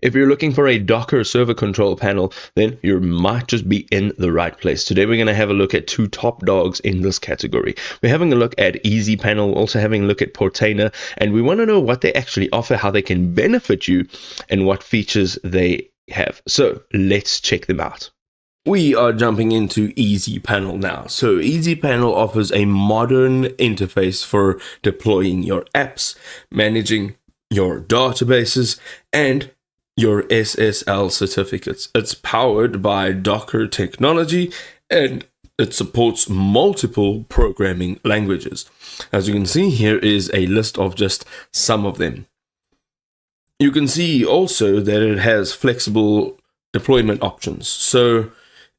If you're looking for a Docker server control panel, then you might just be in the right place. Today we're going to have a look at two top dogs in this category. We're having a look at Easypanel, also having a look at Portainer, and we want to know what they actually offer, how they can benefit you, and what features they have. So let's check them out. We are jumping into Easypanel now. So Easypanel offers a modern interface for deploying your apps, managing your databases, and your SSL certificates. It's powered by Docker technology and it supports multiple programming languages. As you can see, here is a list of just some of them. You can see also that it has flexible deployment options. So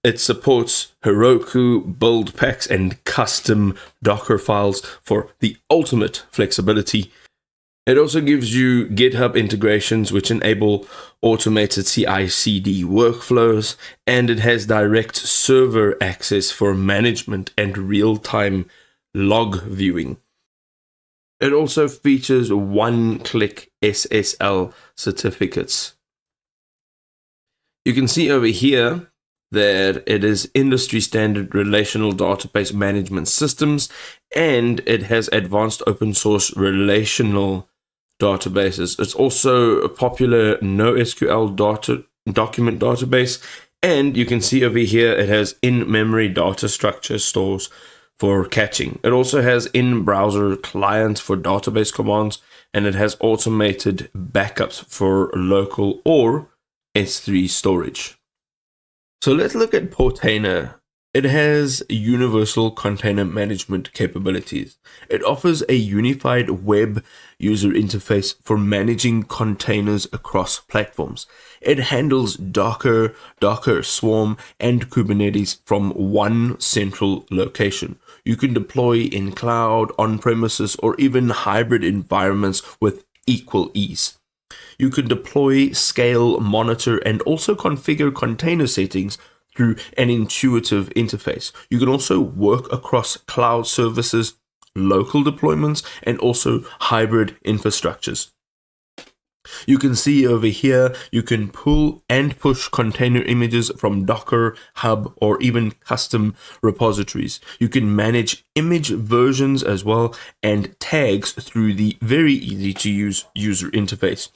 it supports Heroku, build packs, and custom Docker files for the ultimate flexibility. It also gives you GitHub integrations which enable automated CI/CD workflows, and it has direct server access for management and real-time log viewing. It also features one-click SSL certificates. You can see over here that it is industry standard relational database management systems, and it has advanced open source relational databases. It's also a popular NoSQL document database, and you can see over here it has in-memory data structure stores for caching. It also has in-browser clients for database commands, and it has automated backups for local or S3 storage. So let's look at Portainer. It has universal container management capabilities. It offers a unified web user interface for managing containers across platforms. It handles Docker, Docker Swarm, and Kubernetes from one central location. You can deploy in cloud, on-premises, or even hybrid environments with equal ease. You can deploy, scale, monitor, and also configure container settings through an intuitive interface. You can also work across cloud services, local deployments, and also hybrid infrastructures. You can see over here, you can pull and push container images from Docker, Hub, or even custom repositories. You can manage image versions as well and tags through the very easy to use user interface.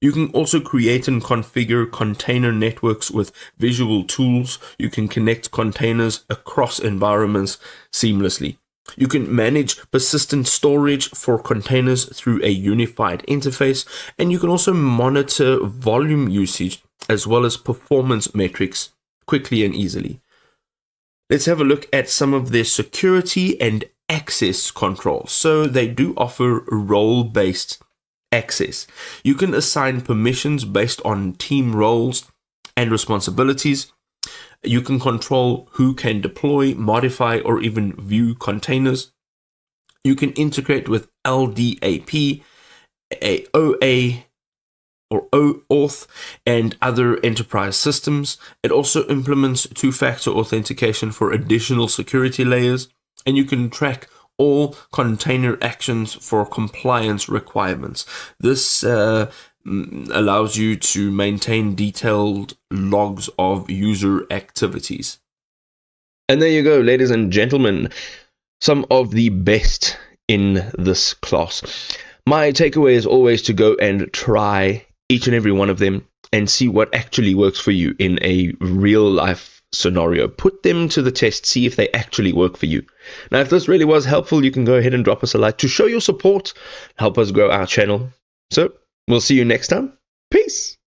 You can also create and configure container networks with visual tools. You can connect containers across environments seamlessly. You can manage persistent storage for containers through a unified interface, and you can also monitor volume usage as well as performance metrics quickly and easily. Let's have a look at some of their security and access controls. So they do offer role-based access. You can assign permissions based on team roles and responsibilities. You can control who can deploy, modify, or even view containers. You can integrate with LDAP, OA, or OAuth, and other enterprise systems. It also implements two-factor authentication for additional security layers, and you can track all container actions for compliance requirements. This allows you to maintain detailed logs of user activities. And there you go, ladies and gentlemen, some of the best in this class. My takeaway is always to go and try each and every one of them and see what actually works for you in a real life scenario. Put them to the test, see if they actually work for you. Now, if this really was helpful, you can go ahead and drop us a like to show your support, help us grow our channel. So we'll see you next time. Peace.